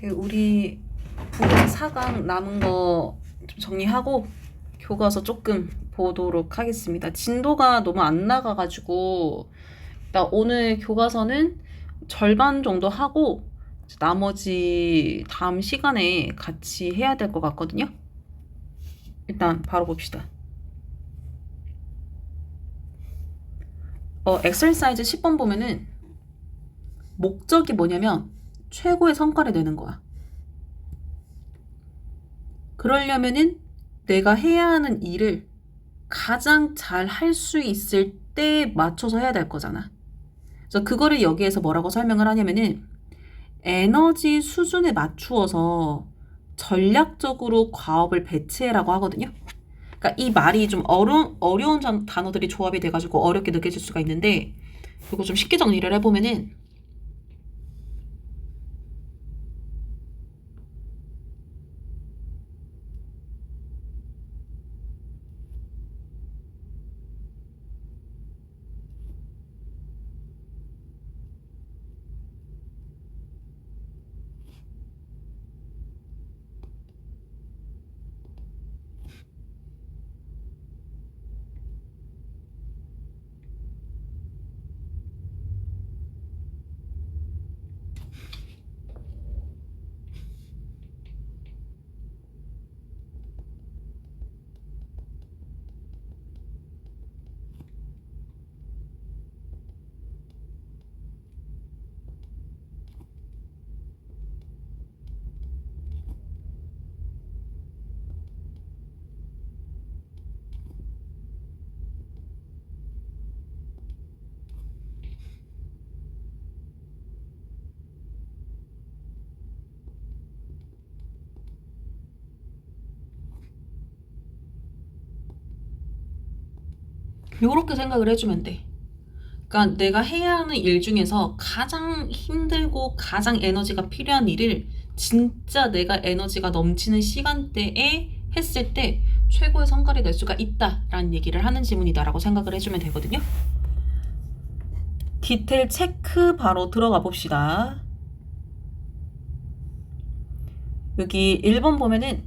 우리 부분 4강 남은 거 좀 정리하고 교과서 조금 보도록 하겠습니다. 진도가 너무 안 나가가지고 일단 오늘 교과서는 절반 정도 하고 나머지 다음 시간에 같이 해야 될 것 같거든요. 일단 바로 봅시다. 엑서사이즈 10번 보면은 목적이 뭐냐면 최고의 성과를 내는 거야. 그러려면은 내가 해야 하는 일을 가장 잘 할 수 있을 때 맞춰서 해야 될 거잖아. 그래서 그거를 여기에서 뭐라고 설명을 하냐면은 에너지 수준에 맞추어서 전략적으로 과업을 배치해라고 하거든요. 그러니까 이 말이 좀 어려운 단어들이 조합이 돼가지고 어렵게 느껴질 수가 있는데 이거 좀 쉽게 정리를 해보면은 요렇게 생각을 해주면 돼. 그러니까 내가 해야 하는 일 중에서 가장 힘들고 가장 에너지가 필요한 일을 진짜 내가 에너지가 넘치는 시간대에 했을 때 최고의 성과를 낼 수가 있다라는 얘기를 하는 지문이다라고 생각을 해주면 되거든요. 디테일 체크 바로 들어가 봅시다. 여기 1번 보면은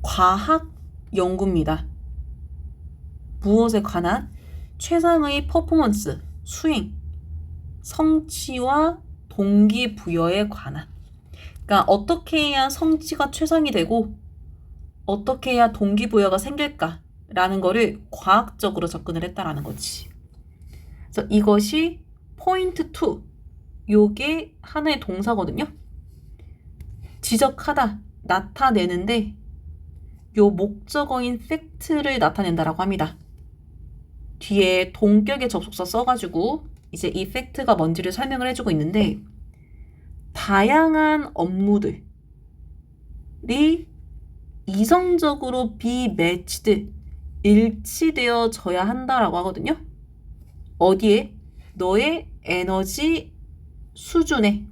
과학 연구입니다. 무엇에 관한 최상의 퍼포먼스, 수행, 성취와 동기부여에 관한. 그러니까 어떻게 해야 성취가 최상이 되고 어떻게 해야 동기부여가 생길까라는 거를 과학적으로 접근을 했다라는 거지. 그래서 이것이 포인트 2. 요게 하나의 동사거든요. 지적하다, 나타내는데 요 목적어인 팩트를 나타낸다라고 합니다. 뒤에 동격의 접속사 써가지고 이제 이 팩트가 뭔지를 설명을 해주고 있는데 다양한 업무들이 이성적으로 비매치드 일치되어져야 한다라고 하거든요. 어디에? 너의 에너지 수준에.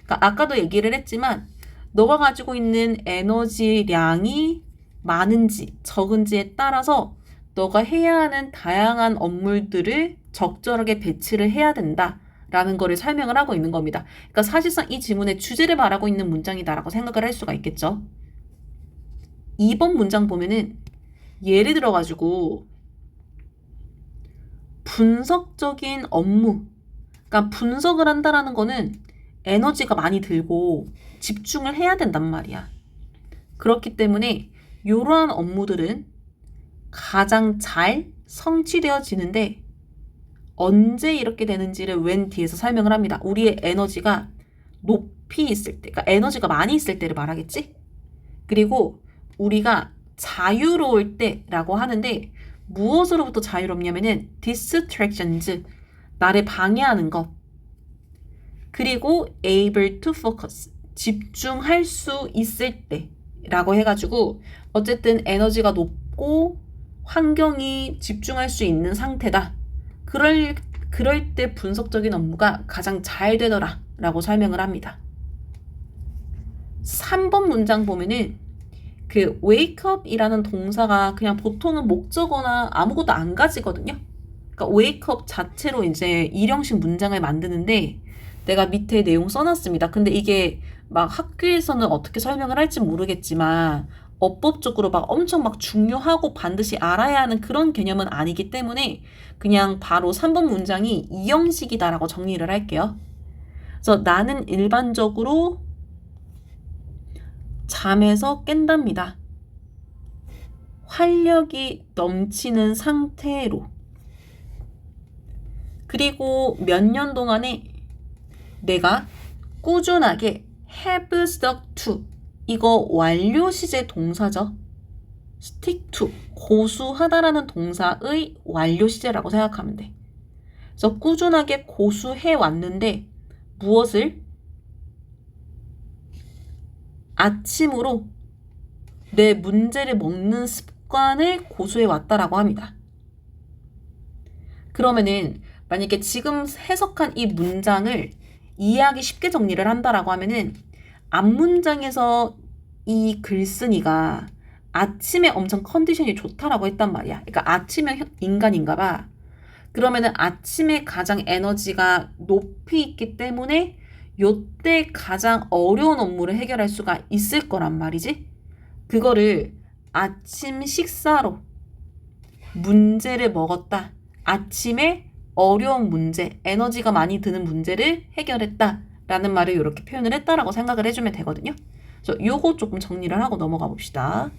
그러니까 아까도 얘기를 했지만 너가 가지고 있는 에너지량이 많은지 적은지에 따라서 너가 해야 하는 다양한 업무들을 적절하게 배치를 해야 된다라는 거를 설명을 하고 있는 겁니다. 그러니까 사실상 이 지문의 주제를 말하고 있는 문장이다라고 생각을 할 수가 있겠죠. 2번 문장 보면은 예를 들어가지고 분석적인 업무, 그러니까 분석을 한다라는 거는 에너지가 많이 들고 집중을 해야 된단 말이야. 그렇기 때문에 이러한 업무들은 가장 잘 성취되어지는데 언제 이렇게 되는지를 웬 뒤에서 설명을 합니다. 우리의 에너지가 높이 있을 때, 그러니까 에너지가 많이 있을 때를 말하겠지? 그리고 우리가 자유로울 때라고 하는데 무엇으로부터 자유롭냐면은 distractions, 나를 방해하는 것. 그리고 able to focus, 집중할 수 있을 때라고 해가지고 어쨌든 에너지가 높고 환경이 집중할 수 있는 상태다. 그럴 때 분석적인 업무가 가장 잘 되더라 라고 설명을 합니다. 3번 문장 보면은 그 wake up 이라는 동사가 그냥 보통은 목적어나 아무것도 안 가지거든요. 그러니까 wake up 자체로 이제 일형식 문장을 만드는데 내가 밑에 내용 써놨습니다. 근데 이게 막 학교에서는 어떻게 설명을 할지 모르겠지만 어법적으로 막 엄청 막 중요하고 반드시 알아야 하는 그런 개념은 아니기 때문에 그냥 바로 3번 문장이 이 형식이다라고 정리를 할게요. 그래서 나는 일반적으로 잠에서 깬답니다. 활력이 넘치는 상태로. 그리고 몇 년 동안에 내가 꾸준하게 have stuck to 이거 완료 시제 동사죠. stick to 고수하다라는 동사의 완료 시제라고 생각하면 돼. 그래서 꾸준하게 고수해 왔는데 무엇을? 아침으로 내 문제를 먹는 습관을 고수해 왔다라고 합니다. 그러면은 만약에 지금 해석한 이 문장을 이해하기 쉽게 정리를 한다라고 하면은 앞문장에서 이 글쓴이가 아침에 엄청 컨디션이 좋다라고 했단 말이야. 그러니까 아침형 인간인가 봐. 그러면은 아침에 가장 에너지가 높이 있기 때문에 요때 가장 어려운 업무를 해결할 수가 있을 거란 말이지. 그거를 아침 식사로 문제를 먹었다. 아침에 어려운 문제, 에너지가 많이 드는 문제를 해결했다. 라는 말을 이렇게 표현을 했다라고 생각을 해주면 되거든요. 그래서 요거 조금 정리를 하고 넘어가 봅시다.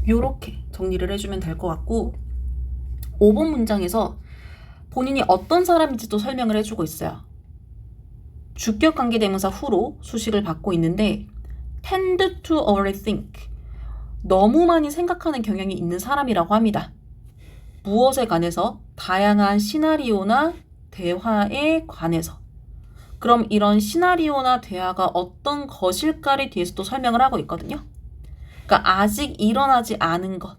요렇게 정리를 해주면 될 것 같고 5번 문장에서 본인이 어떤 사람인지 또 설명을 해주고 있어요. 주격 관계대명사 후로 수식을 받고 있는데 tend to overthink 너무 많이 생각하는 경향이 있는 사람이라고 합니다. 무엇에 관해서? 다양한 시나리오나 대화에 관해서. 그럼 이런 시나리오나 대화가 어떤 것일까를 뒤에서 또 설명을 하고 있거든요. 그러니까 아직 일어나지 않은 것.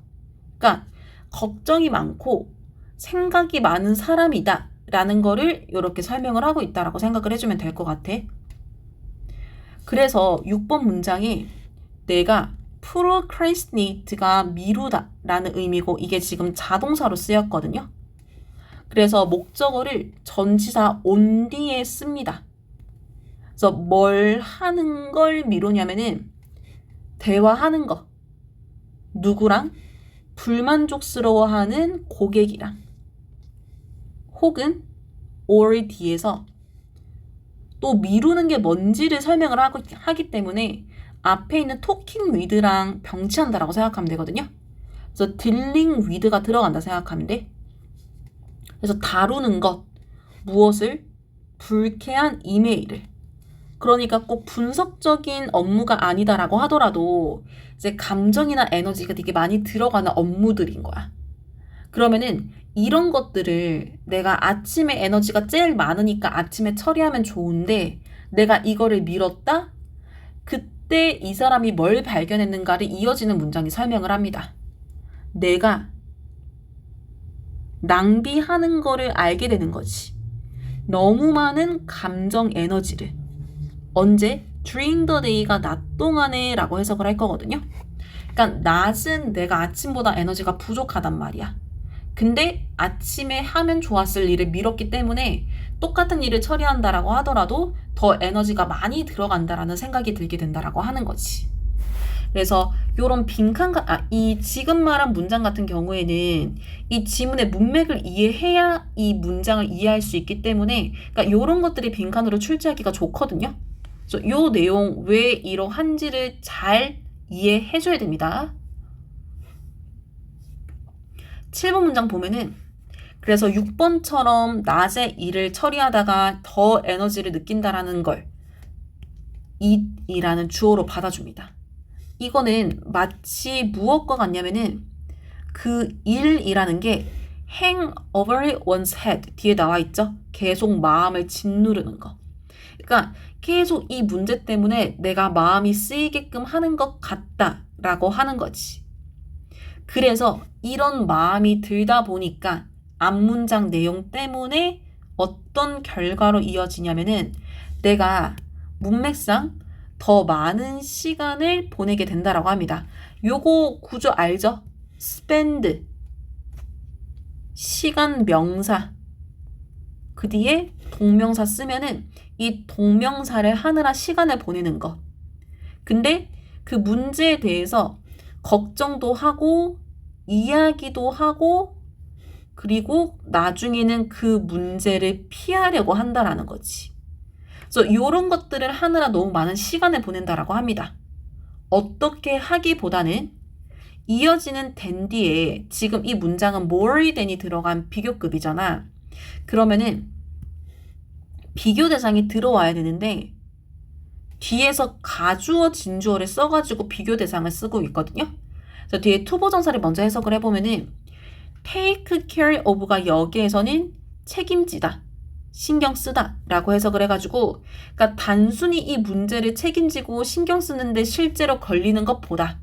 그러니까 걱정이 많고 생각이 많은 사람이다 라는 거를 이렇게 설명을 하고 있다라고 생각을 해주면 될 것 같아. 그래서 6번 문장에 내가 procrastinate가 미루다 라는 의미고 이게 지금 자동사로 쓰였거든요. 그래서 목적어를 전치사 on 뒤에 씁니다. 그래서 뭘 하는 걸 미루냐면은 대화하는 거. 누구랑? 불만족스러워하는 고객이랑. 혹은 or 뒤에서 또 미루는 게 뭔지를 설명을 하기 때문에 앞에 있는 talking with랑 병치한다라고 생각하면 되거든요. 그래서 dealing with가 들어간다 생각하면 돼. 그래서 다루는 것, 무엇을? 불쾌한 이메일을. 그러니까 꼭 분석적인 업무가 아니다라고 하더라도 이제 감정이나 에너지가 되게 많이 들어가는 업무들인 거야. 그러면은 이런 것들을 내가 아침에 에너지가 제일 많으니까 아침에 처리하면 좋은데 내가 이거를 미뤘다? 그때 이 사람이 뭘 발견했는가를 이어지는 문장이 설명을 합니다. 내가 낭비하는 거를 알게 되는 거지. 너무 많은 감정 에너지를. 언제? During the day가 낮 동안에 라고 해석을 할 거거든요. 그러니까 낮은 내가 아침보다 에너지가 부족하단 말이야. 근데 아침에 하면 좋았을 일을 미뤘기 때문에 똑같은 일을 처리한다라고 하더라도 더 에너지가 많이 들어간다라는 생각이 들게 된다라고 하는 거지. 그래서 요런 이 지금 말한 문장 같은 경우에는 이 지문의 문맥을 이해해야 이 문장을 이해할 수 있기 때문에 그러니까 요런 것들이 빈칸으로 출제하기가 좋거든요. 그래서 요 내용 왜 이러한지를 잘 이해해줘야 됩니다. 7번 문장 보면은 그래서 6번처럼 낮에 일을 처리하다가 더 에너지를 느낀다라는 걸 it이라는 주어로 받아줍니다. 이거는 마치 무엇과 같냐면은 그 일이라는 게 hang over one's head 뒤에 나와 있죠? 계속 마음을 짓누르는 거. 그러니까 계속 이 문제 때문에 내가 마음이 쓰이게끔 하는 것 같다라고 하는 거지. 그래서 이런 마음이 들다 보니까 앞문장 내용 때문에 어떤 결과로 이어지냐면은 내가 문맥상 더 많은 시간을 보내게 된다라고 합니다. 요거 구조 알죠? spend 시간 명사 그 뒤에 동명사 쓰면은 이 동명사를 하느라 시간을 보내는 것. 근데 그 문제에 대해서 걱정도 하고 이야기도 하고 그리고 나중에는 그 문제를 피하려고 한다라는 거지. 그래서 이런 것들을 하느라 너무 많은 시간을 보낸다라고 합니다. 어떻게 하기보다는 이어지는 된 뒤에 지금 이 문장은 more than이 들어간 비교급이잖아. 그러면은 비교 대상이 들어와야 되는데 뒤에서 가주어 진주어를 써가지고 비교 대상을 쓰고 있거든요. 그래서 뒤에 투보정사를 먼저 해석을 해보면은 take care of가 여기에서는 책임지다, 신경 쓰다 라고 해석을 해가지고 그러니까 단순히 이 문제를 책임지고 신경 쓰는데 실제로 걸리는 것보다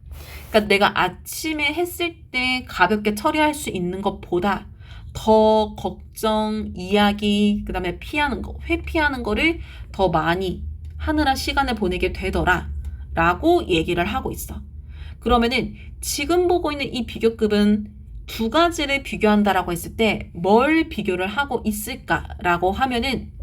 그러니까 내가 아침에 했을 때 가볍게 처리할 수 있는 것보다 더 걱정, 이야기, 그 다음에 피하는 거, 회피하는 거를 더 많이 하느라 시간을 보내게 되더라 라고 얘기를 하고 있어. 그러면은 지금 보고 있는 이 비교급은 두 가지를 비교한다라고 했을 때 뭘 비교를 하고 있을까라고 하면은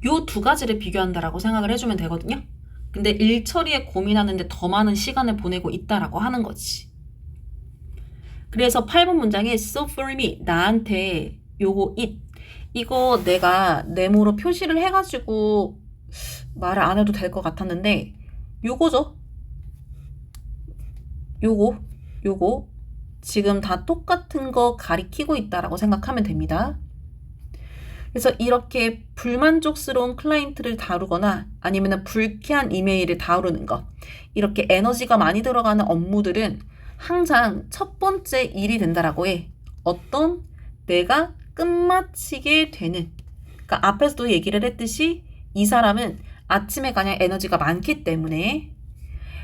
요 두 가지를 비교한다라고 생각을 해주면 되거든요. 근데 일 처리에 고민하는데 더 많은 시간을 보내고 있다라고 하는 거지. 그래서 8번 문장에 so for me 나한테 요거 it 이거 내가 네모로 표시를 해가지고 말을 안 해도 될 것 같았는데 요거죠. 요거 지금 다 똑같은 거 가리키고 있다라고 생각하면 됩니다. 그래서 이렇게 불만족스러운 클라이언트를 다루거나 아니면 불쾌한 이메일을 다루는 것 이렇게 에너지가 많이 들어가는 업무들은 항상 첫 번째 일이 된다라고 해. 어떤 내가 끝마치게 되는 그러니까 앞에서도 얘기를 했듯이 이 사람은 아침에 가장 에너지가 많기 때문에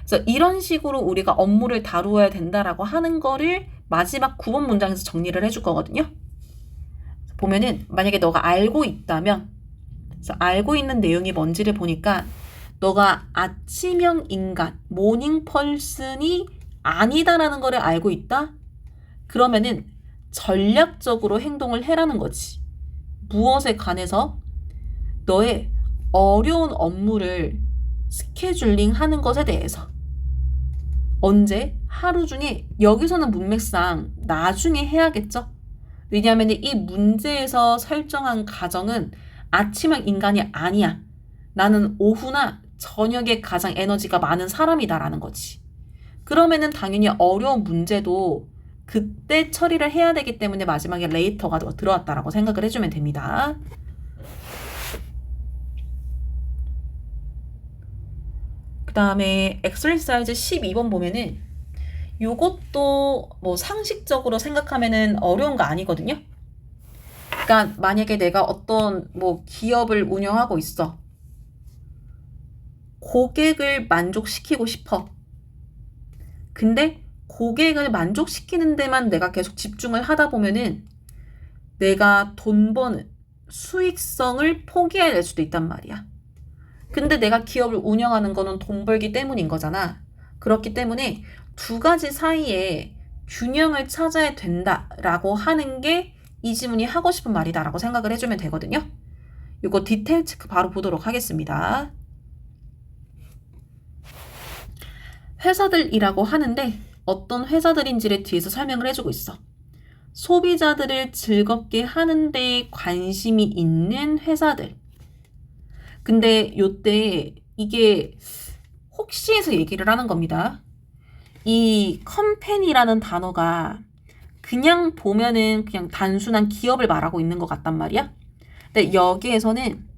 그래서 이런 식으로 우리가 업무를 다루어야 된다라고 하는 거를 마지막 9번 문장에서 정리를 해줄 거거든요. 보면은 만약에 너가 알고 있다면 그래서 알고 있는 내용이 뭔지를 보니까 너가 아침형 인간, 모닝 펄슨이 아니다라는 거를 알고 있다? 그러면은 전략적으로 행동을 해라는 거지. 무엇에 관해서 너의 어려운 업무를 스케줄링 하는 것에 대해서 언제? 하루 중에 여기서는 문맥상 나중에 해야겠죠? 왜냐하면 이 문제에서 설정한 가정은 아침형 인간이 아니야. 나는 오후나 저녁에 가장 에너지가 많은 사람이다라는 거지. 그러면은 당연히 어려운 문제도 그때 처리를 해야 되기 때문에 마지막에 later가 들어왔다라고 생각을 해주면 됩니다. 그 다음에 exercise 12번 보면은 요것도 뭐 상식적으로 생각하면은 어려운 거 아니거든요. 그러니까 만약에 내가 어떤 뭐 기업을 운영하고 있어. 고객을 만족시키고 싶어. 근데 고객을 만족시키는 데만 내가 계속 집중을 하다 보면은 내가 돈 버는 수익성을 포기해야 될 수도 있단 말이야. 근데 내가 기업을 운영하는 거는 돈 벌기 때문인 거잖아. 그렇기 때문에 두 가지 사이에 균형을 찾아야 된다라고 하는 게 이 지문이 하고 싶은 말이다라고 생각을 해주면 되거든요. 이거 디테일 체크 바로 보도록 하겠습니다. 회사들이라고 하는데 어떤 회사들인지를 뒤에서 설명을 해주고 있어. 소비자들을 즐겁게 하는 데 관심이 있는 회사들. 근데 요때 이게 혹시해서 얘기를 하는 겁니다. 이 컴퍼니라는 단어가 그냥 보면은 그냥 단순한 기업을 말하고 있는 것 같단 말이야. 근데 여기에서는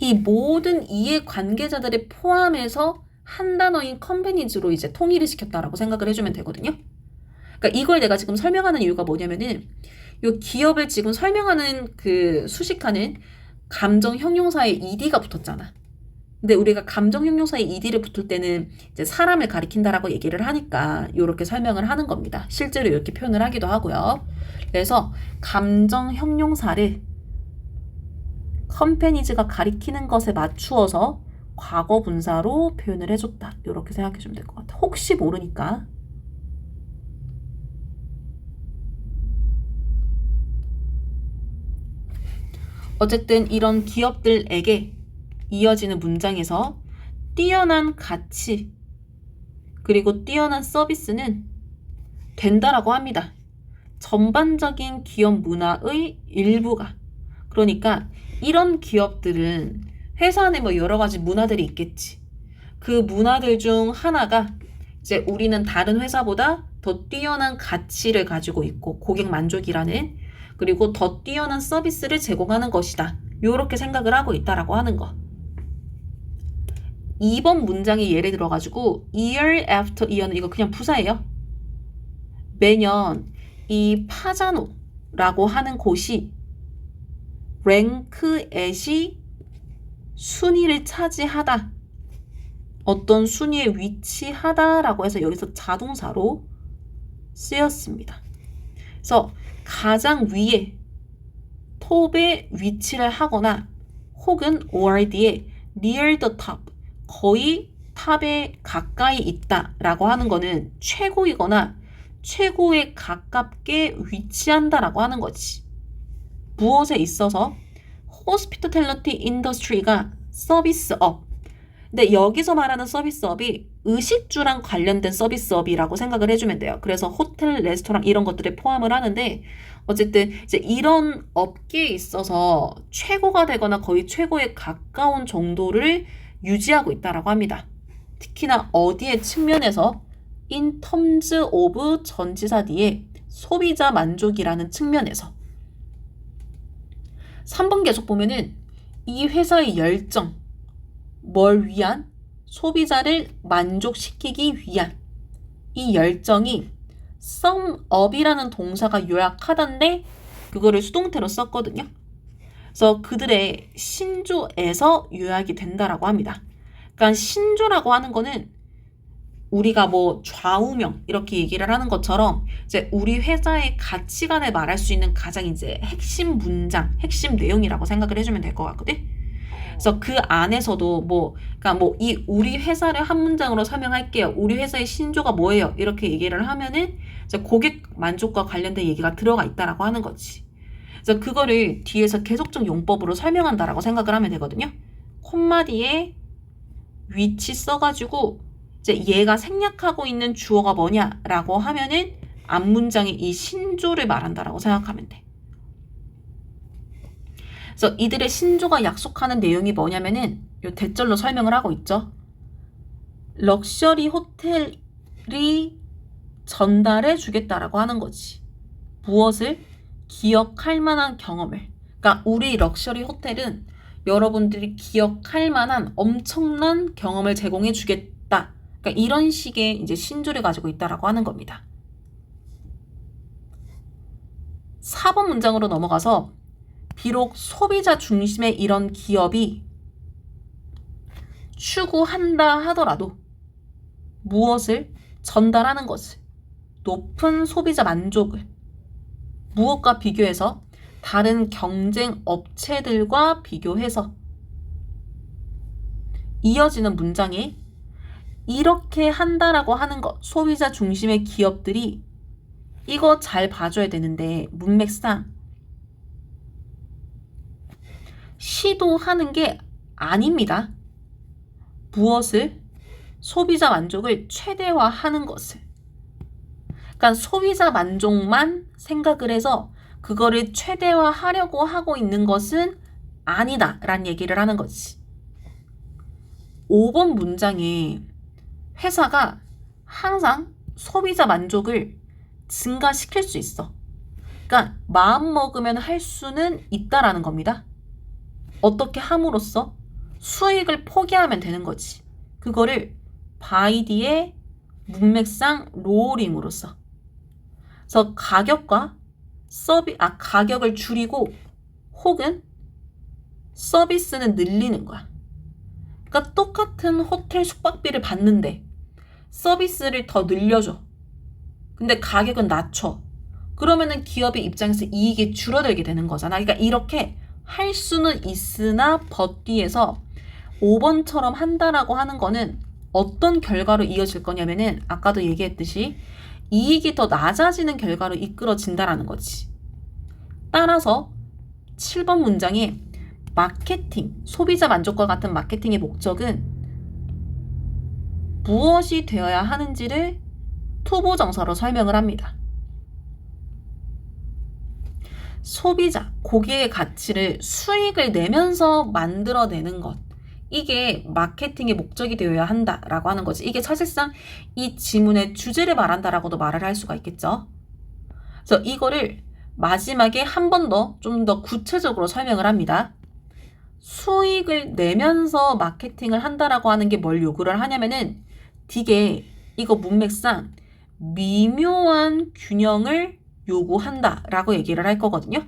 이 모든 이해관계자들을 포함해서 한 단어인 컴퍼니즈로 이제 통일을 시켰다라고 생각을 해주면 되거든요. 그러니까 이걸 내가 지금 설명하는 이유가 뭐냐면은 이 기업을 지금 설명하는 그 수식하는 감정 형용사에 ed가 붙었잖아. 근데 우리가 감정 형용사에 ed를 붙을 때는 이제 사람을 가리킨다라고 얘기를 하니까 이렇게 설명을 하는 겁니다. 실제로 이렇게 표현을 하기도 하고요. 그래서 감정 형용사를 컴퍼니즈가 가리키는 것에 맞추어서 과거 분사로 표현을 해줬다. 이렇게 생각해주면 될 것 같아. 혹시 모르니까. 어쨌든 이런 기업들에게 이어지는 문장에서 뛰어난 가치 그리고 뛰어난 서비스는 된다라고 합니다. 전반적인 기업 문화의 일부가. 그러니까 이런 기업들은 회사 안에 뭐 여러 가지 문화들이 있겠지. 그 문화들 중 하나가 이제 우리는 다른 회사보다 더 뛰어난 가치를 가지고 있고 고객 만족이라는 그리고 더 뛰어난 서비스를 제공하는 것이다. 요렇게 생각을 하고 있다라고 하는 거. 2번 문장이 예를 들어가지고 year after year는 이거 그냥 부사예요. 매년 이 파자노라고 하는 곳이 랭크엣이 순위를 차지하다. 어떤 순위에 위치하다라고 해서 여기서 자동사로 쓰였습니다. 그래서 가장 위에 톱에 위치를 하거나 혹은 ORD에 near the top 거의 탑에 가까이 있다라고 하는 거는 최고이거나 최고에 가깝게 위치한다라고 하는 거지. 무엇에 있어서 hospitality industry가 서비스업. 근데 여기서 말하는 서비스업이 의식주랑 관련된 서비스업이라고 생각을 해주면 돼요. 그래서 호텔, 레스토랑 이런 것들을 포함을 하는데 어쨌든 이제 이런 업계에 있어서 최고가 되거나 거의 최고에 가까운 정도를 유지하고 있다라고 합니다. 특히나 어디의 측면에서 in terms of 전치사 뒤에 소비자 만족이라는 측면에서 3번 계속 보면은 이 회사의 열정, 뭘 위한? 소비자를 만족시키기 위한 이 열정이 sum up이라는 동사가 요약하던데 그거를 수동태로 썼거든요. 그래서 그들의 신조에서 요약이 된다라고 합니다. 그러니까 신조라고 하는 거는 우리가 뭐 좌우명 이렇게 얘기를 하는 것처럼 이제 우리 회사의 가치관을 말할 수 있는 가장 이제 핵심 문장, 핵심 내용이라고 생각을 해주면 될 것 같거든. 그래서 그 안에서도 그러니까 이 우리 회사를 한 문장으로 설명할게요. 우리 회사의 신조가 뭐예요? 이렇게 얘기를 하면은 이제 고객 만족과 관련된 얘기가 들어가 있다라고 하는 거지. 그래서 그거를 뒤에서 계속적 용법으로 설명한다라고 생각을 하면 되거든요. 콤마 뒤에 위치 써가지고 이제 얘가 생략하고 있는 주어가 뭐냐라고 하면은 앞문장의 이 신조를 말한다라고 생각하면 돼. 그래서 이들의 신조가 약속하는 내용이 뭐냐면은 요 대절로 설명을 하고 있죠. 럭셔리 호텔이 전달해 주겠다라고 하는 거지. 무엇을? 기억할 만한 경험을. 그러니까 우리 럭셔리 호텔은 여러분들이 기억할 만한 엄청난 경험을 제공해 주겠다. 그러니까 이런 식의 이제 신조를 가지고 있다라고 하는 겁니다. 4번 문장으로 넘어가서 비록 소비자 중심의 이런 기업이 추구한다 하더라도 무엇을 전달하는 것을 높은 소비자 만족을 무엇과 비교해서 다른 경쟁 업체들과 비교해서 이어지는 문장에 이렇게 한다라고 하는 것 소비자 중심의 기업들이 이거 잘 봐줘야 되는데 문맥상 시도하는 게 아닙니다. 무엇을? 소비자 만족을 최대화하는 것을. 그러니까 소비자 만족만 생각을 해서 그거를 최대화하려고 하고 있는 것은 아니다 라는 얘기를 하는 거지. 5번 문장에 회사가 항상 소비자 만족을 증가시킬 수 있어. 그러니까 마음 먹으면 할 수는 있다라는 겁니다. 어떻게 함으로써? 수익을 포기하면 되는 거지. 그거를 by 뒤에 문맥상 로어링으로써. 그래서 가격을 줄이고 혹은 서비스는 늘리는 거야. 그러니까 똑같은 호텔 숙박비를 받는데 서비스를 더 늘려줘. 근데 가격은 낮춰. 그러면은 기업의 입장에서 이익이 줄어들게 되는 거잖아. 그러니까 이렇게 할 수는 있으나 but 뒤에서 5번처럼 한다라고 하는 거는 어떤 결과로 이어질 거냐면은 아까도 얘기했듯이 이익이 더 낮아지는 결과로 이끌어진다라는 거지. 따라서 7번 문장에 마케팅, 소비자 만족과 같은 마케팅의 목적은 무엇이 되어야 하는지를 투부정사로 설명을 합니다. 소비자, 고객의 가치를 수익을 내면서 만들어내는 것. 이게 마케팅의 목적이 되어야 한다라고 하는 거지. 이게 사실상 이 지문의 주제를 말한다라고도 말을 할 수가 있겠죠. 그래서 이거를 마지막에 한 번 더 좀 더 구체적으로 설명을 합니다. 수익을 내면서 마케팅을 한다라고 하는 게 뭘 요구를 하냐면은 되게 이거 문맥상 미묘한 균형을 요구한다라고 얘기를 할 거거든요.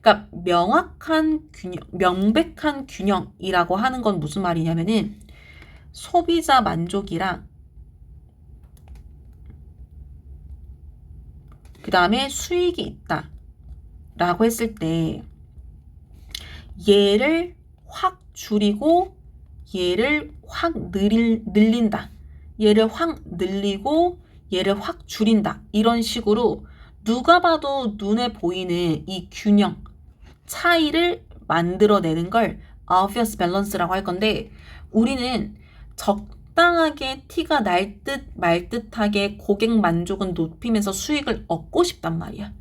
그러니까 명백한 균형이라고 하는 건 무슨 말이냐면은 소비자 만족이랑 그 다음에 수익이 있다 라고 했을 때 얘를 확 줄이고 얘를 확 늘린다. 얘를 확 늘리고 얘를 확 줄인다. 이런 식으로 누가 봐도 눈에 보이는 이 균형, 차이를 만들어내는 걸 obvious balance라고 할 건데 우리는 적당하게 티가 날 듯 말 듯하게 고객 만족은 높이면서 수익을 얻고 싶단 말이야.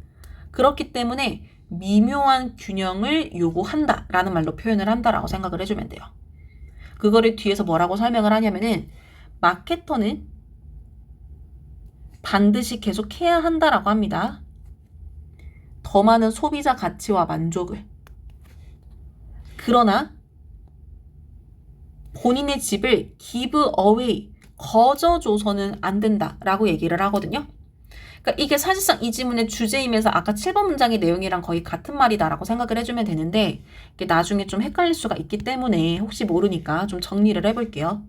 그렇기 때문에 미묘한 균형을 요구한다라는 말로 표현을 한다라고 생각을 해주면 돼요. 그거를 뒤에서 뭐라고 설명을 하냐면은 마케터는 반드시 계속 해야 한다라고 합니다. 더 많은 소비자 가치와 만족을. 그러나 본인의 집을 give away, 거저줘서는 안 된다라고 얘기를 하거든요. 그러니까 이게 사실상 이 지문의 주제이면서 아까 7번 문장의 내용이랑 거의 같은 말이다라고 생각을 해주면 되는데 이게 나중에 좀 헷갈릴 수가 있기 때문에 혹시 모르니까 좀 정리를 해볼게요.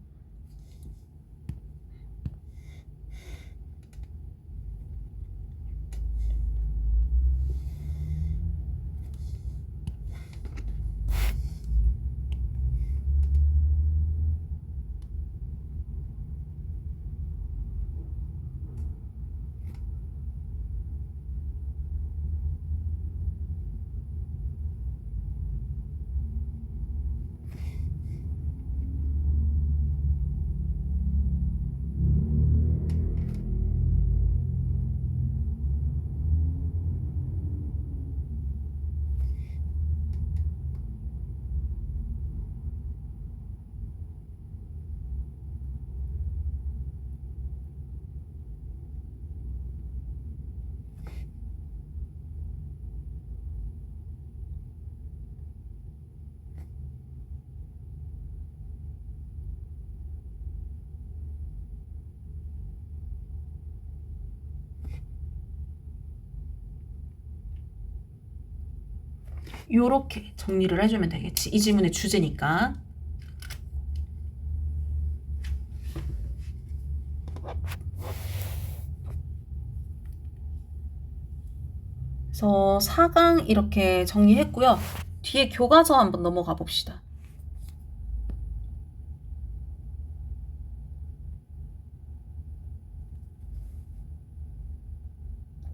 요렇게 정리를 해주면 되겠지. 이 질문의 주제니까. 그래서 4강 이렇게 정리했고요. 뒤에 교과서 한번 넘어가 봅시다.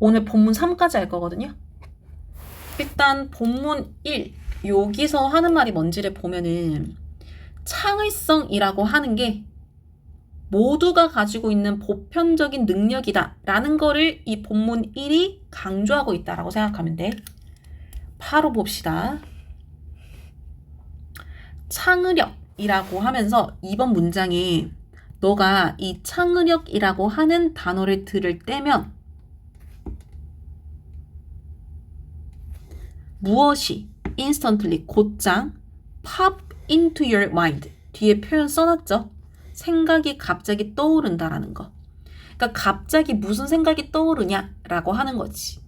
오늘 본문 3까지 할 거거든요. 일단 본문 1 여기서 하는 말이 뭔지를 보면은 창의성이라고 하는 게 모두가 가지고 있는 보편적인 능력이다 라는 거를 이 본문 1이 강조하고 있다라고 생각하면 돼. 바로 봅시다. 창의력이라고 하면서 2번 문장에 너가 이 창의력이라고 하는 단어를 들을 때면 무엇이 instantly 곧장 pop into your mind 뒤에 표현 써놨죠? 생각이 갑자기 떠오른다라는 거. 그러니까 갑자기 무슨 생각이 떠오르냐라고 하는 거지.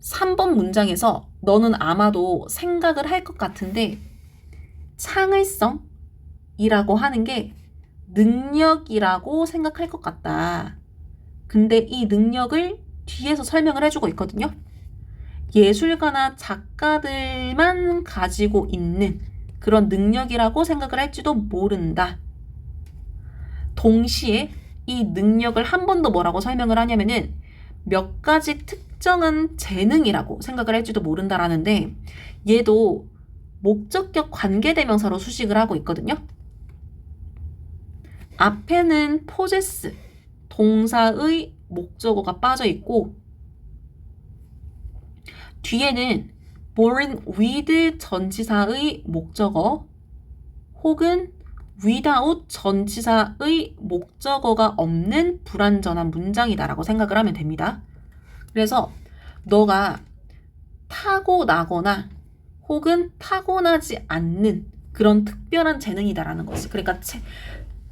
3번 문장에서 너는 아마도 생각을 할 것 같은데 창의성이라고 하는 게 능력이라고 생각할 것 같다. 근데 이 능력을 뒤에서 설명을 해주고 있거든요. 예술가나 작가들만 가지고 있는 그런 능력이라고 생각을 할지도 모른다. 동시에 이 능력을 한 번 더 뭐라고 설명을 하냐면은 몇 가지 특정한 재능이라고 생각을 할지도 모른다라는데 얘도 목적격 관계대명사로 수식을 하고 있거든요. 앞에는 possess, 동사의 목적어가 빠져 있고 뒤에는 born with 전치사의 목적어 혹은 without 전치사의 목적어가 없는 불완전한 문장이다라고 생각을 하면 됩니다. 그래서 너가 타고나거나 혹은 타고나지 않는 그런 특별한 재능이다라는 거지. 그러니까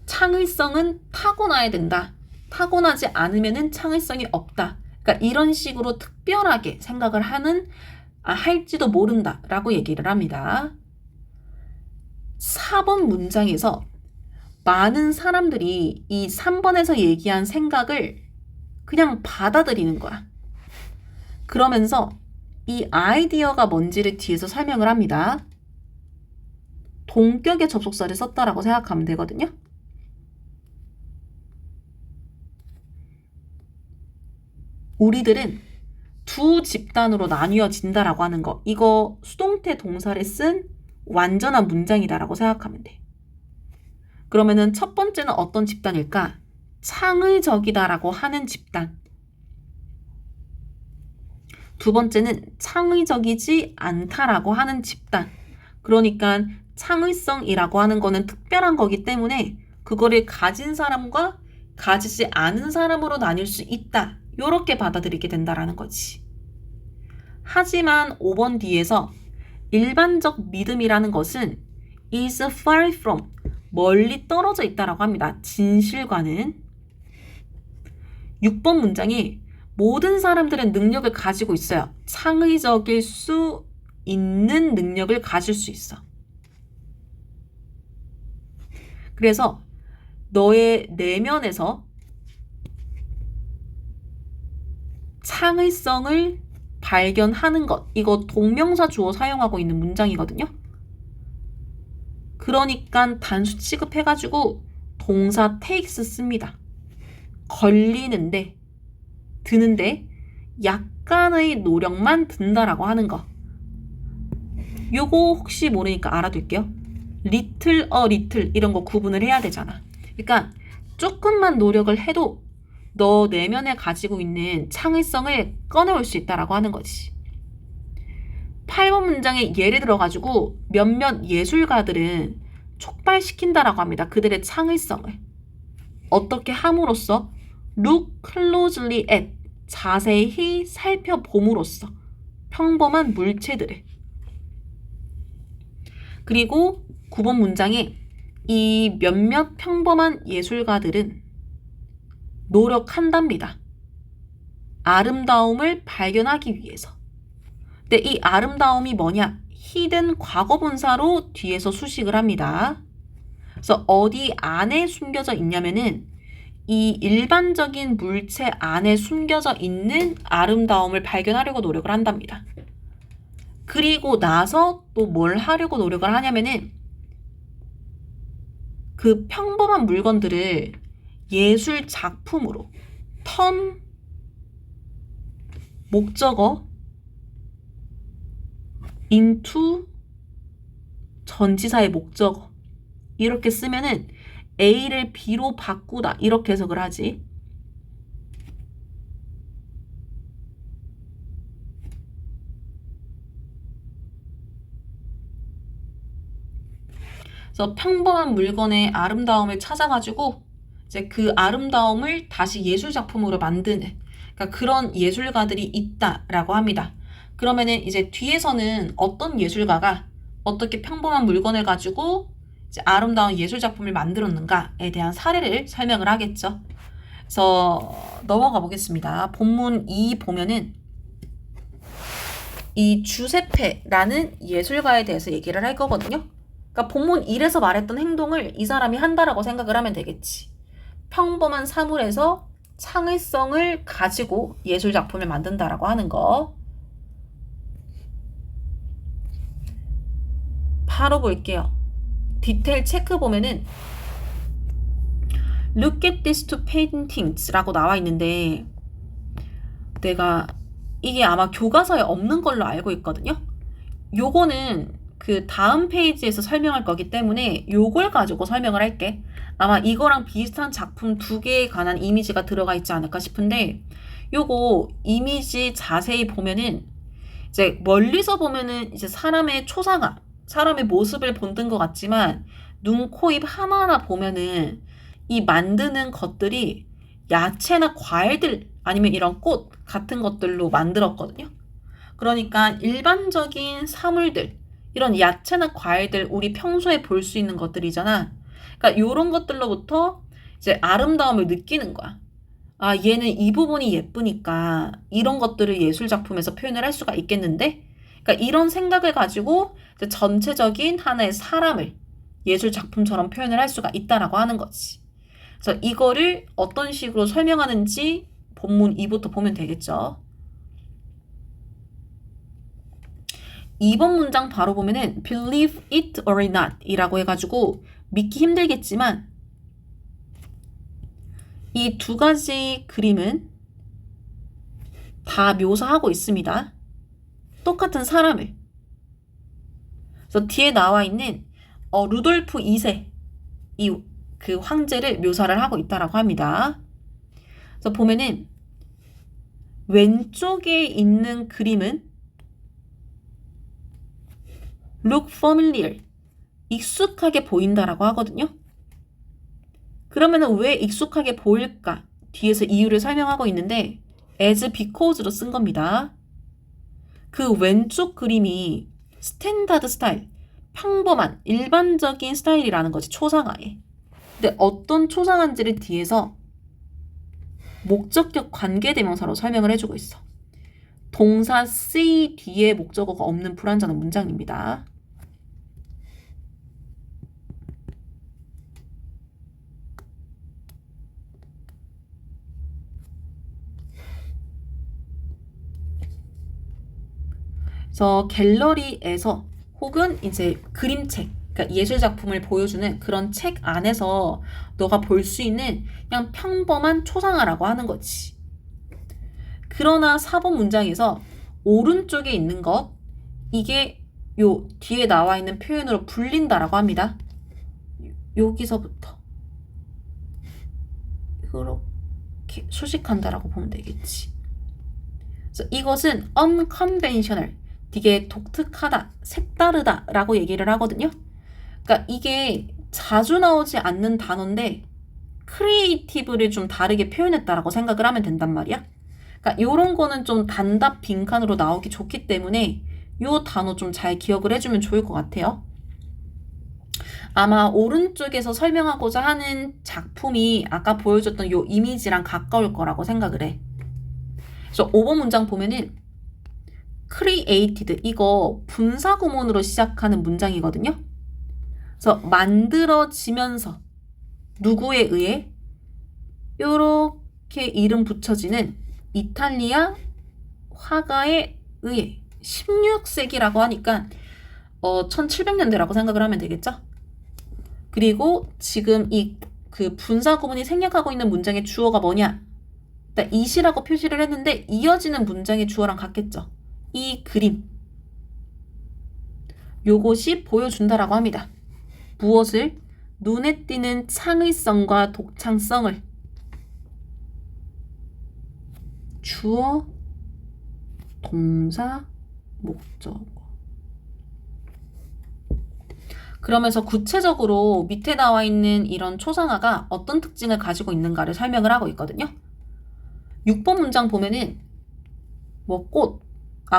창의성은 타고나야 된다. 타고나지 않으면은 창의성이 없다. 그러니까 이런 식으로 특별하게 생각을 할지도 모른다라고 얘기를 합니다. 4번 문장에서 많은 사람들이 이 3번에서 얘기한 생각을 그냥 받아들이는 거야. 그러면서 이 아이디어가 뭔지를 뒤에서 설명을 합니다. 동격의 접속사를 썼다라고 생각하면 되거든요. 우리들은 두 집단으로 나뉘어진다라고 하는 거. 이거 수동태 동사를 쓴 완전한 문장이다라고 생각하면 돼. 그러면은 첫 번째는 어떤 집단일까? 창의적이다라고 하는 집단. 두 번째는 창의적이지 않다라고 하는 집단. 그러니까 창의성이라고 하는 거는 특별한 거기 때문에 그거를 가진 사람과 가지지 않은 사람으로 나뉠 수 있다. 요렇게 받아들이게 된다라는 거지. 하지만 5번 뒤에서 일반적 믿음이라는 것은 is far from, 멀리 떨어져 있다라고 합니다. 진실과는. 6번 문장이 모든 사람들은 능력을 가지고 있어요. 창의적일 수 있는 능력을 가질 수 있어. 그래서 너의 내면에서 창의성을 발견하는 것, 이거 동명사 주어 사용하고 있는 문장이거든요. 그러니까 단수 취급해가지고 동사 takes 씁니다. 걸리는데, 드는데 약간의 노력만 든다라고 하는 거. 요거 혹시 모르니까 알아둘게요. little, little 이런 거 구분을 해야 되잖아. 그러니까 조금만 노력을 해도 너 내면에 가지고 있는 창의성을 꺼내올 수 있다라고 하는 거지. 8번 문장에 예를 들어가지고 몇몇 예술가들은 촉발시킨다라고 합니다. 그들의 창의성을. 어떻게 함으로써 look closely at, 자세히 살펴봄으로써 평범한 물체들을. 그리고 9번 문장에 이 몇몇 평범한 예술가들은 노력한답니다. 아름다움을 발견하기 위해서. 근데 이 아름다움이 뭐냐? hidden 과거분사로 뒤에서 수식을 합니다. 그래서 어디 안에 숨겨져 있냐면은 이 일반적인 물체 안에 숨겨져 있는 아름다움을 발견하려고 노력을 한답니다. 그리고 나서 또 뭘 하려고 노력을 하냐면은 그 평범한 물건들을 예술 작품으로 턴 목적어 into 전치사의 목적어 이렇게 쓰면은 A를 B로 바꾸다 이렇게 해석을 하지. 그래서 평범한 물건의 아름다움을 찾아가지고 이제 그 아름다움을 다시 예술 작품으로 만드는 그러니까 그런 예술가들이 있다라고 합니다. 그러면은 이제 뒤에서는 어떤 예술가가 어떻게 평범한 물건을 가지고 이제 아름다운 예술 작품을 만들었는가에 대한 사례를 설명을 하겠죠. 그래서 넘어가 보겠습니다. 본문 2 보면은 이 주세페라는 예술가에 대해서 얘기를 할 거거든요. 그러니까 본문 1에서 말했던 행동을 이 사람이 한다라고 생각을 하면 되겠지. 평범한 사물에서 창의성을 가지고 예술 작품을 만든다라고 하는 거. 바로 볼게요. 디테일 체크 보면은 Look at these two paintings 라고 나와 있는데 내가 이게 아마 교과서에 없는 걸로 알고 있거든요. 요거는 그 다음 페이지에서 설명할 거기 때문에 요걸 가지고 설명을 할게. 아마 이거랑 비슷한 작품 2개에 관한 이미지가 들어가 있지 않을까 싶은데 요거 이미지 자세히 보면은 이제 멀리서 보면은 이제 사람의 초상화, 사람의 모습을 본뜬 것 같지만 눈, 코, 입 하나하나 보면은 이 만드는 것들이 야채나 과일들 아니면 이런 꽃 같은 것들로 만들었거든요. 그러니까 일반적인 사물들, 이런 야채나 과일들 우리 평소에 볼 수 있는 것들이잖아. 그러니까 이런 것들로부터 이제 아름다움을 느끼는 거야. 아, 얘는 이 부분이 예쁘니까 이런 것들을 예술 작품에서 표현을 할 수가 있겠는데? 그러니까 이런 생각을 가지고 이제 전체적인 하나의 사람을 예술 작품처럼 표현을 할 수가 있다라고 하는 거지. 그래서 이거를 어떤 식으로 설명하는지 본문 2부터 보면 되겠죠. 2번 문장 바로 보면은 believe it or not 이라고 해가지고 믿기 힘들겠지만 이 2가지 그림은 다 묘사하고 있습니다. 똑같은 사람을. 그래서 뒤에 나와 있는 루돌프 2세 이 그 황제를 묘사를 하고 있다라고 합니다. 그래서 보면은 왼쪽에 있는 그림은 look familiar, 익숙하게 보인다라고 하거든요. 그러면은 왜 익숙하게 보일까? 뒤에서 이유를 설명하고 있는데 as because로 쓴 겁니다. 그 왼쪽 그림이 스탠다드 스타일, 평범한 일반적인 스타일이라는 거지, 초상화에. 근데 어떤 초상화인지를 뒤에서 목적격 관계대명사로 설명을 해주고 있어. 동사 see 뒤에 목적어가 없는 불완전한 문장입니다. 그래서 갤러리에서 혹은 이제 그림책, 그러니까 예술 작품을 보여주는 그런 책 안에서 너가 볼 수 있는 그냥 평범한 초상화라고 하는 거지. 그러나 4번 문장에서 오른쪽에 있는 것, 이게 요 뒤에 나와 있는 표현으로 불린다라고 합니다. 여기서부터 이렇게 수식한다라고 보면 되겠지. 그래서 이것은 unconventional, 되게 독특하다, 색다르다 라고 얘기를 하거든요. 그러니까 이게 자주 나오지 않는 단어인데 크리에이티브를 좀 다르게 표현했다라고 생각을 하면 된단 말이야. 그러니까 이런 거는 좀 단답 빈칸으로 나오기 좋기 때문에 이 단어 좀 잘 기억을 해주면 좋을 것 같아요. 아마 오른쪽에서 설명하고자 하는 작품이 아까 보여줬던 이 이미지랑 가까울 거라고 생각을 해. 그래서 5번 문장 보면은 created 이거 분사 구문으로 시작하는 문장이거든요. 그래서 만들어지면서 누구에 의해 요렇게 이름 붙여지는 이탈리아 화가에 의해 16세기라고 하니까 1700년대라고 생각을 하면 되겠죠? 그리고 지금 이 그 분사 구문이 생략하고 있는 문장의 주어가 뭐냐? 일단 it이라고 표시를 했는데 이어지는 문장의 주어랑 같겠죠? 이 그림. 요것이 보여준다라고 합니다. 무엇을? 눈에 띄는 창의성과 독창성을. 주어, 동사, 목적어. 그러면서 구체적으로 밑에 나와 있는 이런 초상화가 어떤 특징을 가지고 있는가를 설명을 하고 있거든요. 6번 문장 보면은 뭐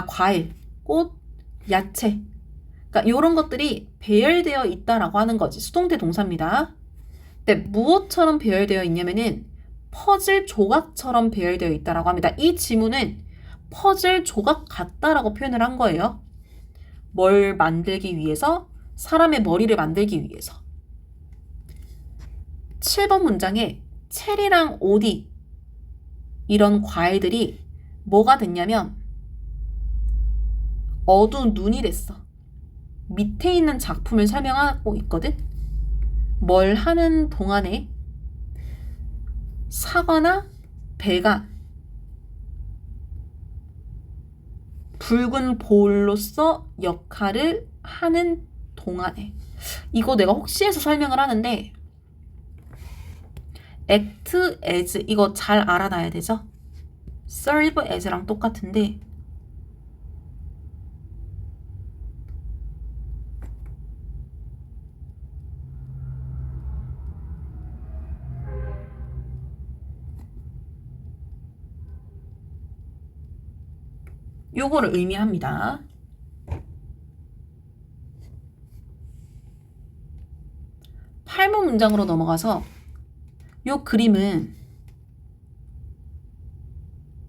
과일, 꽃, 야채. 그러니까 이런 것들이 배열되어 있다라고 하는 거지. 수동태 동사입니다. 근데 무엇처럼 배열되어 있냐면은 퍼즐 조각처럼 배열되어 있다라고 합니다. 이 지문은 퍼즐 조각 같다라고 표현을 한 거예요. 뭘 만들기 위해서? 사람의 머리를 만들기 위해서. 7번 문장에 체리랑 오디 이런 과일들이 뭐가 됐냐면 어두운 눈이 됐어. 밑에 있는 작품을 설명하고 있거든. 뭘 하는 동안에 사과나 배가 붉은 볼로서 역할을 하는 동안에. 이거 내가 혹시 해서 설명을 하는데 act as 이거 잘 알아놔야 되죠? serve as랑 똑같은데 요거를 의미합니다. 8번 문장으로 넘어가서 요 그림은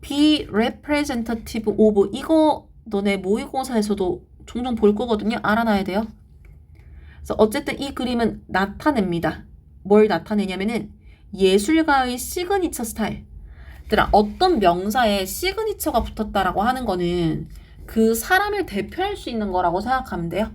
be representative of 이거 너네 모의고사에서도 종종 볼 거거든요. 알아놔야 돼요. 그래서 어쨌든 이 그림은 나타냅니다. 뭘 나타내냐면은 예술가의 시그니처 스타일. 얘들아, 어떤 명사에 시그니처가 붙었다라고 하는 거는 그 사람을 대표할 수 있는 거라고 생각하면 돼요.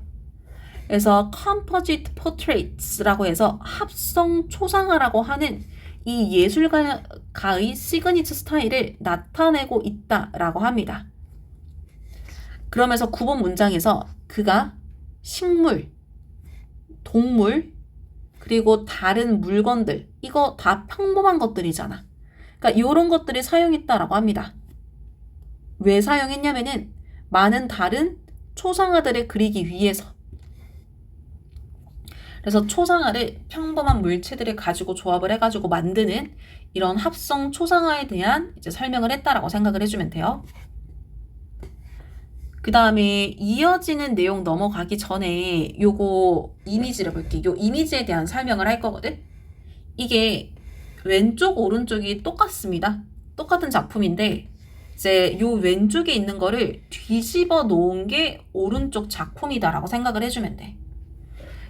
그래서 composite portraits라고 해서 합성 초상화라고 하는 이 예술가의 시그니처 스타일을 나타내고 있다라고 합니다. 그러면서 9번 문장에서 그가 식물, 동물, 그리고 다른 물건들, 이거 다 평범한 것들이잖아. 그러니까 이런 것들을 사용했다라고 합니다. 왜 사용했냐면은 많은 다른 초상화들을 그리기 위해서. 그래서 초상화를 평범한 물체들을 가지고 조합을 해가지고 만드는 이런 합성 초상화에 대한 이제 설명을 했다라고 생각을 해주면 돼요. 그 다음에 이어지는 내용 넘어가기 전에 요거 이미지를 볼게. 요 이미지에 대한 설명을 할 거거든. 이게 왼쪽 오른쪽이 똑같습니다. 똑같은 작품인데 이제 요 왼쪽에 있는 거를 뒤집어 놓은 게 오른쪽 작품이다라고 생각을 해주면 돼.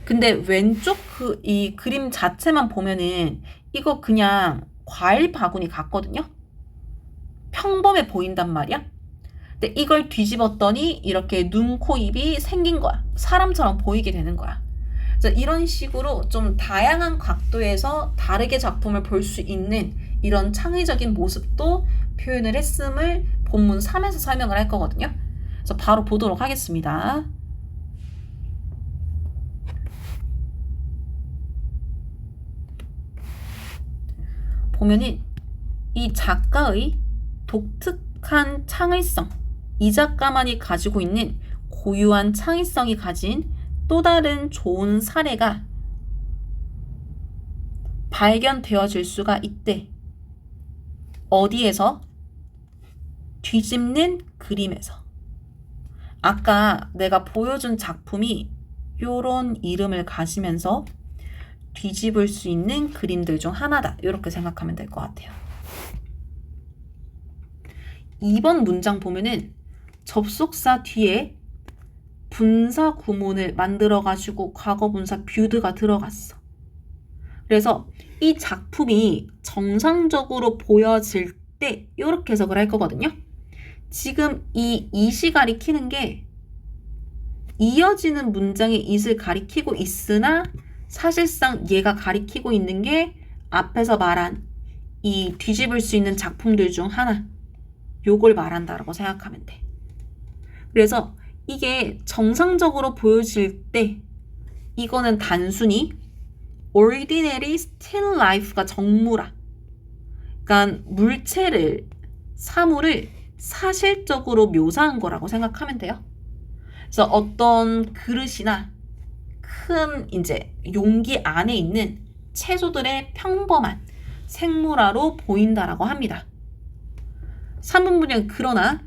근데 왼쪽 이 그림 자체만 보면은 이거 그냥 과일 바구니 같거든요. 평범해 보인단 말이야. 근데 이걸 뒤집었더니 이렇게 눈, 코, 입이 생긴 거야. 사람처럼 보이게 되는 거야. 그래서 이런 식으로 좀 다양한 각도에서 다르게 작품을 볼 수 있는 이런 창의적인 모습도 표현을 했음을 본문 3에서 설명을 할 거거든요. 그래서 바로 보도록 하겠습니다. 보면은 이 작가의 독특한 창의성, 이 작가만이 가지고 있는 고유한 창의성이 가진 또 다른 좋은 사례가 발견되어질 수가 있대. 어디에서? 뒤집는 그림에서. 아까 내가 보여준 작품이 요런 이름을 가지면서 뒤집을 수 있는 그림들 중 하나다. 이렇게 생각하면 될 것 같아요. 2번 문장 보면은 접속사 뒤에 분사 구문을 만들어가지고 과거분사 뷰드가 들어갔어. 그래서 이 작품이 정상적으로 보여질 때 이렇게 해석을 할 거거든요. 지금 이 it이 가리키는 게 이어지는 문장의 it을 가리키고 있으나 사실상 얘가 가리키고 있는 게 앞에서 말한 이 뒤집을 수 있는 작품들 중 하나, 요걸 말한다라고 생각하면 돼. 그래서 이게 정상적으로 보여질 때 이거는 단순히 ordinary still life가 정무라. 그러니까 물체를, 사물을 사실적으로 묘사한 거라고 생각하면 돼요. 그래서 어떤 그릇이나 큰 이제 용기 안에 있는 채소들의 평범한 생물화로 보인다라고 합니다. 3분문은 그러나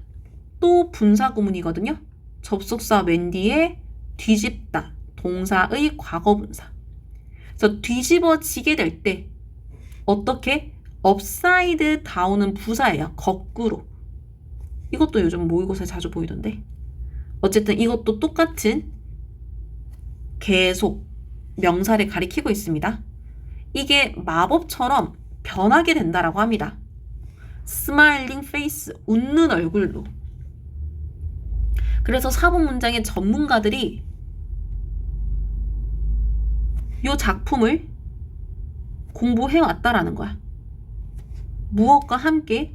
또 분사구문이거든요. 접속사 맨 뒤에 뒤집다, 동사의 과거분사. 그래서 뒤집어지게 될 때 어떻게? upside down은 부사예요. 거꾸로. 이것도 요즘 모의고사에 자주 보이던데. 어쨌든 이것도 똑같은 계속 명사를 가리키고 있습니다. 이게 마법처럼 변하게 된다라고 합니다. smiling face, 웃는 얼굴로. 그래서 사본 문장의 전문가들이 이 작품을 공부해왔다라는 거야. 무엇과 함께?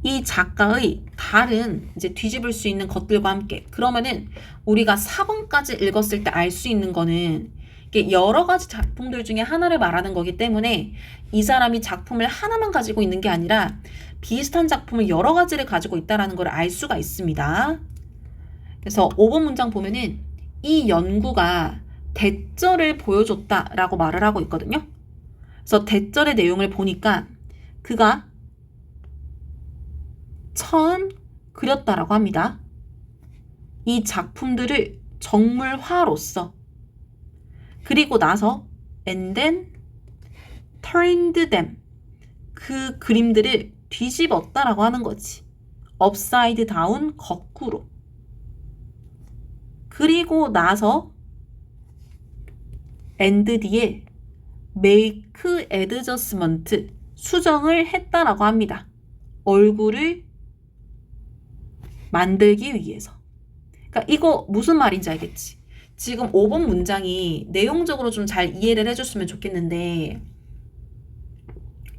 이 작가의 다른 이제 뒤집을 수 있는 것들과 함께. 그러면은 우리가 4번까지 읽었을 때 알 수 있는 거는 이게 여러 가지 작품들 중에 하나를 말하는 거기 때문에 이 사람이 작품을 하나만 가지고 있는 게 아니라 비슷한 작품을 여러 가지를 가지고 있다는 걸 알 수가 있습니다. 그래서 5번 문장 보면은 이 연구가 대절을 보여줬다라고 말을 하고 있거든요. 그래서 대절의 내용을 보니까 그가 처음 그렸다라고 합니다. 이 작품들을 정물화로서 그리고 나서 and then turned them 그 그림들을 뒤집었다라고 하는 거지. upside down 거꾸로. 그리고 나서 and 뒤에 make adjustment 수정을 했다라고 합니다. 얼굴을 만들기 위해서. 그러니까 이거 무슨 말인지 알겠지? 지금 5번 문장이 내용적으로 좀 잘 이해를 해줬으면 좋겠는데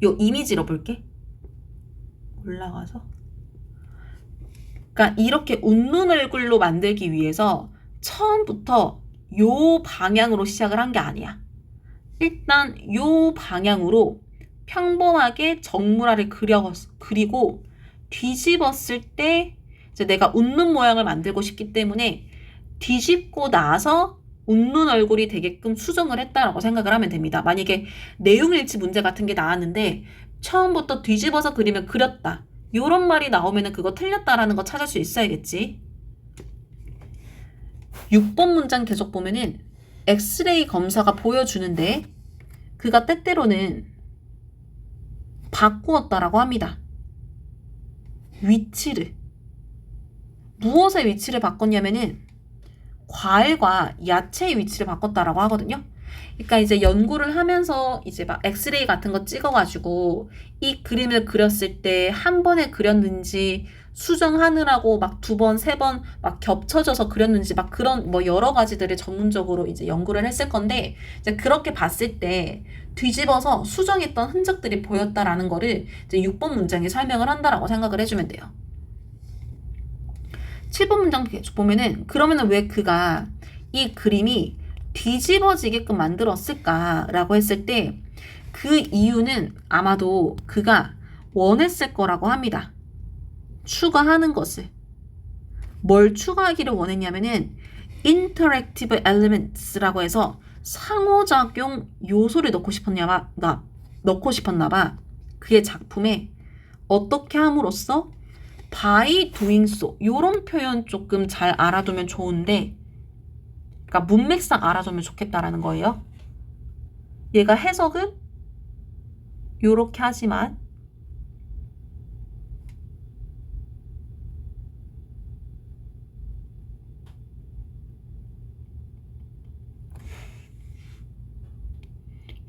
요 이미지로 볼게. 올라가서. 그러니까 이렇게 웃는 얼굴로 만들기 위해서 처음부터 요 방향으로 시작을 한 게 아니야. 일단 요 방향으로 평범하게 정물화를 그리고 뒤집었을 때 이제 내가 웃는 모양을 만들고 싶기 때문에 뒤집고 나서 웃는 얼굴이 되게끔 수정을 했다라고 생각을 하면 됩니다. 만약에 내용일치 문제 같은 게 나왔는데 처음부터 뒤집어서 그리면 그렸다. 요런 말이 나오면 그거 틀렸다라는 거 찾을 수 있어야겠지. 6번 문장 계속 보면은 엑스레이 검사가 보여주는데 그가 때때로는 바꾸었다라고 합니다. 위치를. 무엇의 위치를 바꿨냐면은 과일과 야채의 위치를 바꿨다라고 하거든요. 그러니까 이제 연구를 하면서 이제 막 엑스레이 같은 거 찍어가지고 이 그림을 그렸을 때 한 번에 그렸는지 수정하느라고 막 2번, 3번 막 겹쳐져서 그렸는지 막 그런 뭐 여러 가지들을 전문적으로 이제 연구를 했을 건데 이제 그렇게 봤을 때 뒤집어서 수정했던 흔적들이 보였다라는 거를 이제 6번 문장에 설명을 한다라고 생각을 해주면 돼요. 7번 문장 보면은 그러면은 왜 그가 이 그림이 뒤집어지게끔 만들었을까라고 했을 때 그 이유는 아마도 그가 원했을 거라고 합니다. 추가하는 것을. 뭘 추가하기를 원했냐면은 interactive elements라고 해서 상호작용 요소를 넣고 싶었나 봐. 그의 작품에 어떻게 함으로써 by doing so 요런 표현 조금 잘 알아두면 좋은데 그러니까 문맥상 알아두면 좋겠다라는 거예요. 얘가 해석은 요렇게 하지만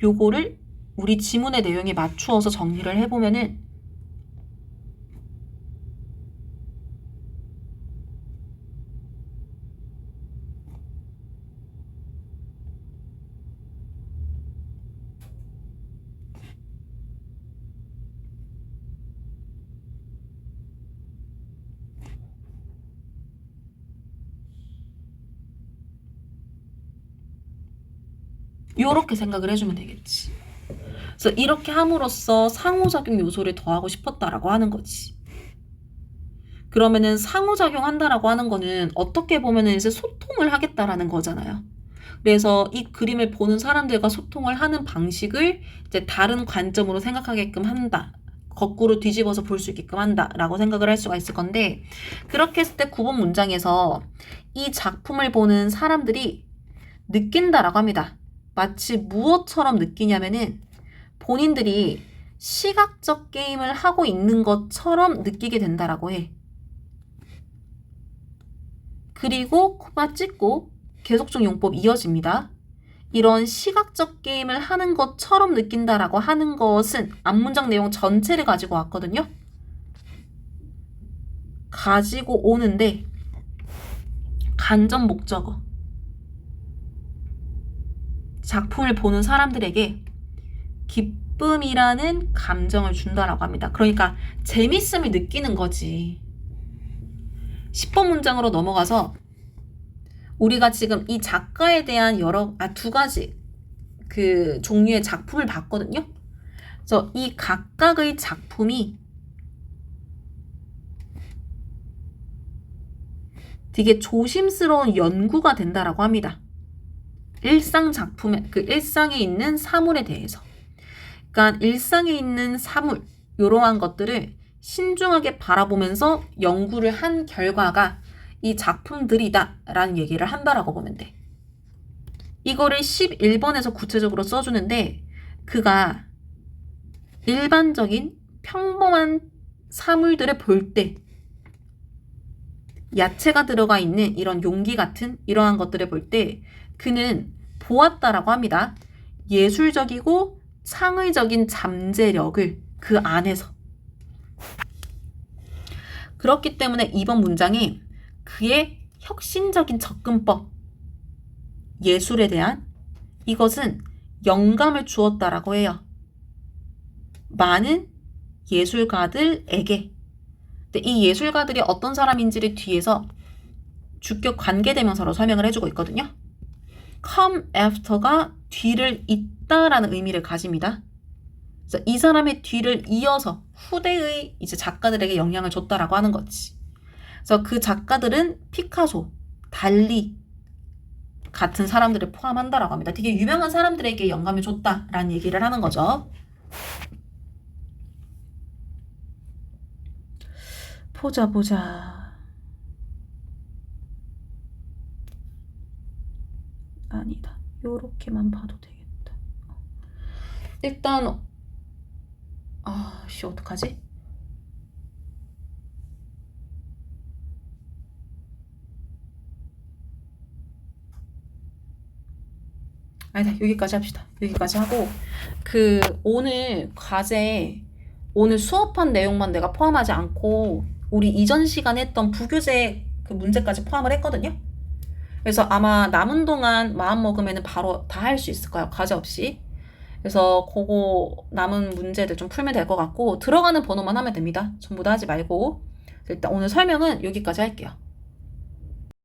요거를 우리 지문의 내용에 맞추어서 정리를 해보면은 요렇게 생각을 해주면 되겠지. 그래서 이렇게 함으로써 상호작용 요소를 더하고 싶었다라고 하는 거지. 그러면은 상호작용 한다라고 하는 거는 어떻게 보면은 이제 소통을 하겠다라는 거잖아요. 그래서 이 그림을 보는 사람들과 소통을 하는 방식을 이제 다른 관점으로 생각하게끔 한다. 거꾸로 뒤집어서 볼 수 있게끔 한다라고 생각을 할 수가 있을 건데, 그렇게 했을 때 9번 문장에서 이 작품을 보는 사람들이 느낀다라고 합니다. 마치 무엇처럼 느끼냐면은 본인들이 시각적 게임을 하고 있는 것처럼 느끼게 된다라고 해. 그리고 코마 찍고 계속적 용법 이어집니다. 이런 시각적 게임을 하는 것처럼 느낀다라고 하는 것은 앞문장 내용 전체를 가지고 왔거든요. 가지고 오는데 간접 목적어. 작품을 보는 사람들에게 기쁨이라는 감정을 준다라고 합니다. 그러니까 재밌음을 느끼는 거지. 10번 문장으로 넘어가서 우리가 지금 이 작가에 대한 두 가지 그 종류의 작품을 봤거든요. 그래서 이 각각의 작품이 되게 조심스러운 연구가 된다라고 합니다. 일상 작품에, 그 일상에 있는 사물에 대해서. 그러니까 일상에 있는 사물, 이러한 것들을 신중하게 바라보면서 연구를 한 결과가 이 작품들이다라는 얘기를 한다라고 보면 돼. 이거를 11번에서 구체적으로 써주는데 그가 일반적인 평범한 사물들을 볼 때 야채가 들어가 있는 이런 용기 같은 이러한 것들을 볼 때 그는 보았다라고 합니다. 예술적이고 창의적인 잠재력을 그 안에서. 그렇기 때문에 이번 문장이 그의 혁신적인 접근법, 예술에 대한 이것은 영감을 주었다라고 해요. 많은 예술가들에게. 근데 이 예술가들이 어떤 사람인지를 뒤에서 주격 관계대명사로 설명을 해주고 있거든요. come after가 뒤를 잇다라는 의미를 가집니다. 그래서 이 사람의 뒤를 이어서 후대의 이제 작가들에게 영향을 줬다라고 하는 거지. 그래서 그 작가들은 피카소, 달리 같은 사람들을 포함한다라고 합니다. 되게 유명한 사람들에게 영감을 줬다라는 얘기를 하는 거죠. 보자. 아니다. 요렇게만 봐도 되겠다. 일단 어떡하지? 아니다. 여기까지 합시다. 여기까지 하고 오늘 과제 오늘 수업한 내용만 내가 포함하지 않고 우리 이전 시간에 했던 부교재 그 문제까지 포함을 했거든요. 그래서 아마 남은 동안 마음 먹으면 바로 다 할 수 있을 거예요. 과제 없이. 그래서 그거 남은 문제들 좀 풀면 될 것 같고 들어가는 번호만 하면 됩니다. 전부 다 하지 말고. 일단 오늘 설명은 여기까지 할게요.